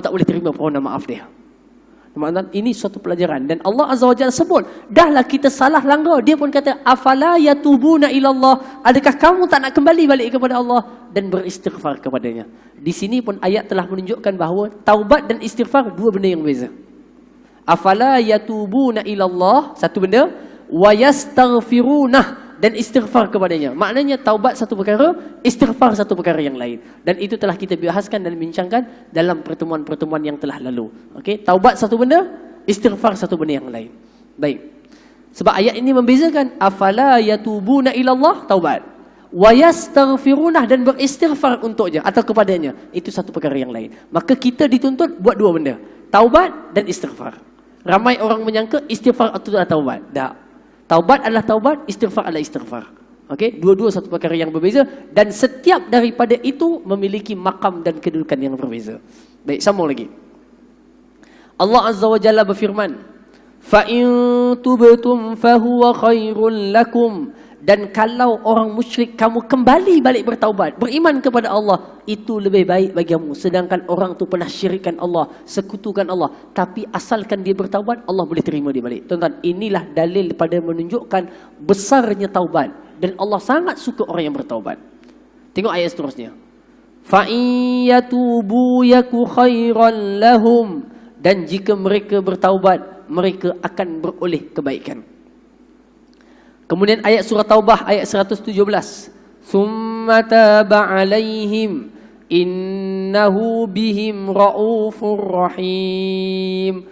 tak boleh terima permohonan maaf dia. Teman-teman, ini suatu pelajaran. Dan Allah Azza wa Jalla sebut, dahlah kita salah langgar. Dia pun kata, afala yatubuna ilallah. Adakah kamu tak nak kembali balik kepada Allah dan beristighfar kepadanya? Di sini pun ayat telah menunjukkan bahawa taubat dan istighfar dua benda yang berbeza. Afala yatubuna ilallah, satu benda, wa yastaghfirunah, dan istighfar kepadanya. Maknanya taubat satu perkara, istighfar satu perkara yang lain. Dan itu telah kita bahaskan dan bincangkan dalam pertemuan-pertemuan yang telah lalu. Okey, taubat satu benda, istighfar satu benda yang lain. Baik. Sebab ayat ini membezakan afala yatubuna ilallah, taubat. Wa yastaghfirunah, dan beristighfar untuknya atau kepadanya. Itu satu perkara yang lain. Maka kita dituntut buat dua benda, taubat dan istighfar. Ramai orang menyangka istighfar itu adalah taubat. Tak. Taubat adalah taubat, istighfar adalah istighfar. Okey, dua-dua satu perkara yang berbeza dan setiap daripada itu memiliki makam dan kedudukan yang berbeza. Baik, sambung lagi. Allah Azza wa Jalla berfirman, "Fa in tubtum fahuwa khairul lakum." Dan kalau orang musyrik kamu kembali balik bertaubat, beriman kepada Allah, itu lebih baik bagimu. Sedangkan orang tu pernah syirikkan Allah, sekutukan Allah, tapi asalkan dia bertaubat, Allah boleh terima dia balik. Tuan-tuan, inilah dalil pada menunjukkan besarnya taubat. Dan Allah sangat suka orang yang bertaubat. Tengok ayat seterusnya. Fa in yatubu yaku khairan lahum. Dan jika mereka bertaubat, mereka akan beroleh kebaikan. Kemudian ayat surah Taubah ayat 117. Thumma taba alaihim innahu bihim raufur rahim.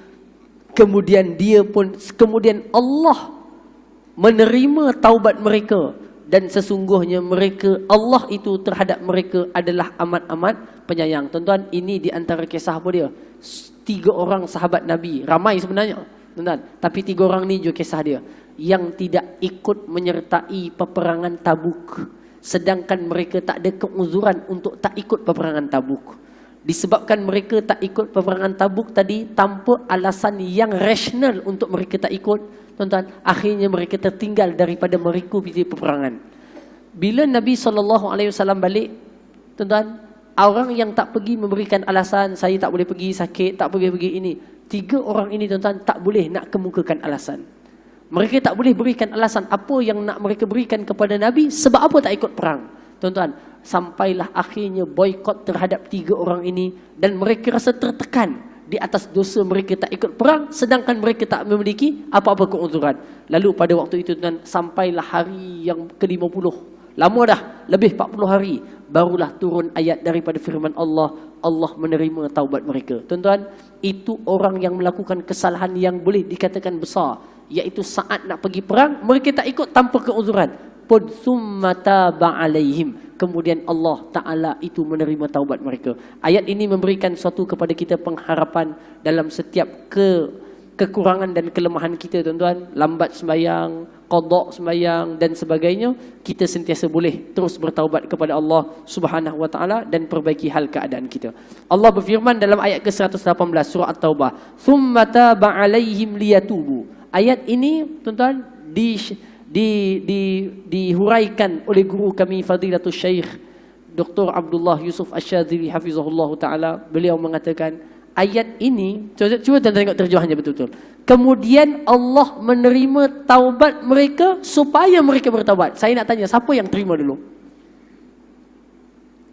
Kemudian Allah menerima taubat mereka, dan sesungguhnya mereka, Allah itu terhadap mereka adalah amat-amat penyayang. Tuan-tuan, ini di antara kisah apa dia? 3 orang sahabat Nabi, ramai sebenarnya, tuan-tuan, tapi 3 orang ni juga kisah dia, yang tidak ikut menyertai peperangan Tabuk, sedangkan mereka tak ada keuzuran untuk tak ikut peperangan Tabuk. Disebabkan mereka tak ikut peperangan Tabuk tadi tanpa alasan yang rasional untuk mereka tak ikut, tuan-tuan, akhirnya mereka tertinggal daripada mengikuti peperangan. Bila Nabi SAW balik, tuan-tuan, orang yang tak pergi memberikan alasan, saya tak boleh pergi, sakit, tak boleh pergi ini. 3 orang ini, tuan-tuan, tak boleh nak kemukakan alasan. Mereka tak boleh berikan alasan apa yang nak mereka berikan kepada Nabi, sebab apa tak ikut perang. Tuan-tuan, sampailah akhirnya boikot terhadap 3 orang ini, dan mereka rasa tertekan di atas dosa mereka tak ikut perang, sedangkan mereka tak memiliki apa-apa keuzuran. Lalu pada waktu itu, tuan, sampailah hari yang ke-50. Lama dah, lebih 40 hari, barulah turun ayat daripada firman Allah, Allah menerima taubat mereka. Tuan-tuan, itu orang yang melakukan kesalahan yang boleh dikatakan besar, iaitu saat nak pergi perang, mereka tak ikut tanpa keuzuran. Pun summa taba alaihim. Kemudian Allah Ta'ala itu menerima taubat mereka. Ayat ini memberikan suatu kepada kita pengharapan dalam setiap kekurangan dan kelemahan kita, tuan-tuan. Lambat sembahyang, qada sembahyang dan sebagainya, kita sentiasa boleh terus bertaubat kepada Allah Subhanahu wa Ta'ala dan perbaiki hal keadaan kita. Allah berfirman dalam ayat ke-118 surah At-Taubah, "Tsumma taba 'alaihim liyatubu." Ayat ini, tuan-tuan, dihuraikan oleh guru kami Fadilatul Syekh Dr. Abdullah Yusuf Asyadzili hafizahullah taala. Beliau mengatakan ayat ini, cuba tuan tengok terjemahannya betul-betul. Kemudian Allah menerima taubat mereka supaya mereka bertaubat. Saya nak tanya, siapa yang terima dulu?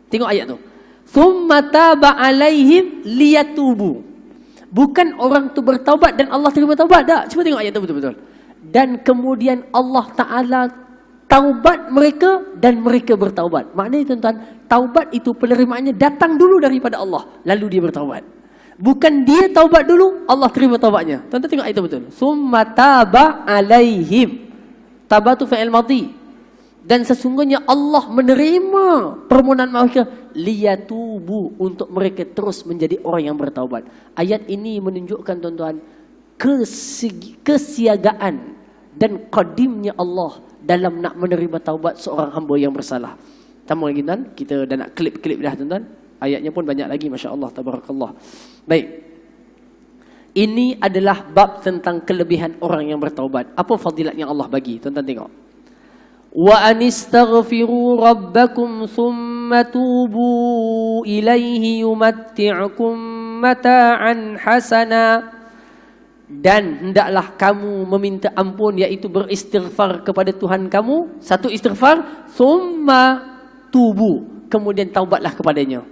Tengok ayat tu. Tsumma taba 'alaihim liyatubu. Bukan orang tu bertaubat dan Allah terima taubat, tak. Cuba tengok ayat tu betul-betul. Dan kemudian Allah Ta'ala taubat mereka dan mereka bertaubat. Maknanya, tuan-tuan, taubat itu penerimaannya datang dulu daripada Allah, lalu dia bertaubat. Bukan dia taubat dulu, Allah terima taubatnya. Tuan-tuan tengok ayat itu betul. Summa taba alaihim. Taba tu fa'il madhi. Dan sesungguhnya Allah menerima permohonan mereka liyatubu, untuk mereka terus menjadi orang yang bertaubat. Ayat ini menunjukkan, tuan-tuan, kesiagaan dan qadimnya Allah dalam nak menerima taubat seorang hamba yang bersalah. Tambah lagi, tuan, kita dah nak klip-klip dah, tuan-tuan. Ayatnya pun banyak lagi, masya-Allah, tabarakallah. Baik. Ini adalah bab tentang kelebihan orang yang bertaubat. Apa fadilat yang Allah bagi? Tuan-tuan tengok. Wa anistaghfiru rabbakum thumma tubu ilaihi yumatti'ukum mata'an hasana, dan hendaklah kamu meminta ampun, iaitu beristighfar kepada Tuhan kamu. Satu istighfar, summa tubu, kemudian taubatlah kepadanya.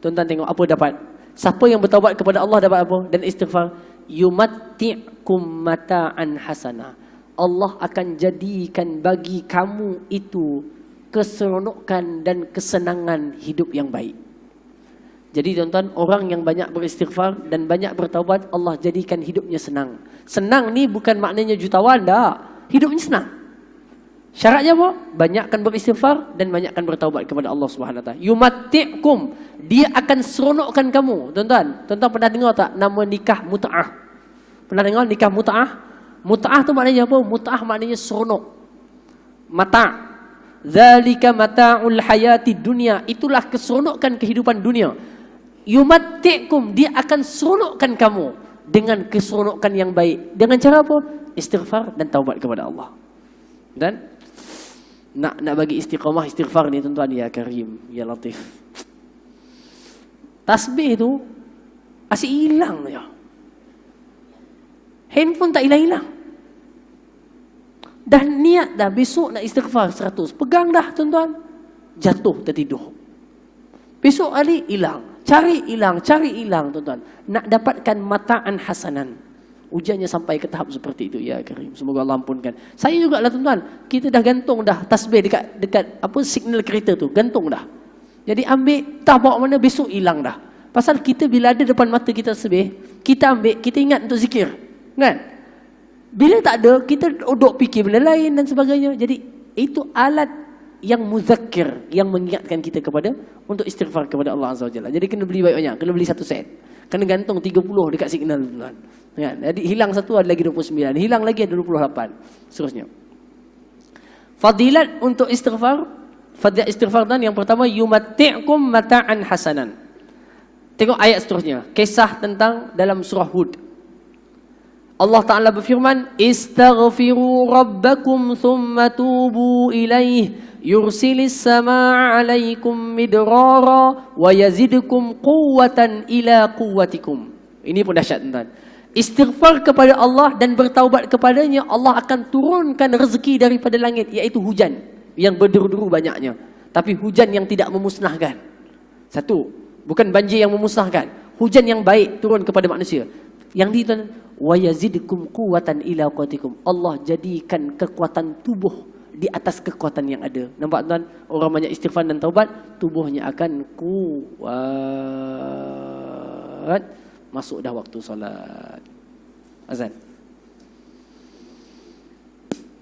Tuan-tuan tengok apa dapat. Siapa yang bertaubat kepada Allah dapat apa? Dan istighfar, yumatti'kum mata'an hasana, Allah akan jadikan bagi kamu itu keseronokan dan kesenangan hidup yang baik. Jadi tuan-tuan, orang yang banyak beristighfar dan banyak bertaubat, Allah jadikan hidupnya senang. Senang ni bukan maknanya jutawan, dah. Hidupnya senang. Syaratnya apa? Banyakkan beristighfar dan banyakkan bertaubat kepada Allah Subhanahu Wa Taala. Yumatti'kum, dia akan seronokkan kamu. Tuan-tuan, tuan-tuan pernah dengar tak nama nikah mut'ah? Pernah dengar nikah mut'ah? Mut'ah tu maknanya apa? Mut'ah maknanya seronok. Mata'. Zalika mata'ul hayati dunia. Itulah keseronokan kehidupan dunia. Yumatti'kum, dia akan seronokkan kamu dengan keseronokan yang baik. Dengan cara apa? Istighfar dan taubat kepada Allah. Dan nak bagi istiqamah istighfar ni tuan-tuan, ya Karim, ya Latif. Tasbih tu asyik hilang je. Handphone tak hilang-hilang. Dah niat dah besok nak istighfar 100. Pegang dah tuan-tuan. Jatuh tertidur. Besok hari hilang. Cari hilang tuan-tuan. Nak dapatkan mata'an hasanan. Ujiannya sampai ke tahap seperti itu, ya Karim. Semoga Allah ampunkan. Saya juga lah tuan-tuan. Kita dah gantung dah tasbih dekat apa signal kereta tu. Gantung dah. Jadi ambil, tak bawa mana, besok hilang dah. Pasal kita bila ada depan mata kita tasbih, kita ambil, kita ingat untuk zikir. Kan? Bila tak ada, kita duduk fikir benda lain dan sebagainya. Jadi itu alat yang muzakkir, yang mengingatkan kita kepada untuk istighfar kepada Allah Azza wa Jalla. Jadi kena beli banyak-banyak, kena beli satu set. Kena gantung 30 dekat signal tuan. Kan? Jadi hilang satu ada lagi 29, hilang lagi ada 28. Seterusnya. Fadilat untuk istighfar, fadilat istighfar dan yang pertama, yumatti'kum mata'an hasanan. Tengok ayat seterusnya, kisah tentang dalam surah Hud. Allah Ta'ala berfirman, istaghfiru rabbakum thumma tubu ilaih yursilis sama'a alaikum midrara wa yazidkum quwwatan ila quwwatikum. Ini pun dahsyat tuan. Istighfar kepada Allah dan bertaubat kepadanya, Allah akan turunkan rezeki daripada langit, iaitu hujan yang berderu-deru banyaknya. Tapi hujan yang tidak memusnahkan. Satu, bukan banjir yang memusnahkan. Hujan yang baik turun kepada manusia. Yang di tuan, wa yazidkum quwwatan ila quwwatikum. Allah jadikan kekuatan tubuh di atas kekuatan yang ada. Nampak tuan? Orang banyak istighfar dan taubat, tubuhnya akan kuat. Masuk dah waktu solat. Azan.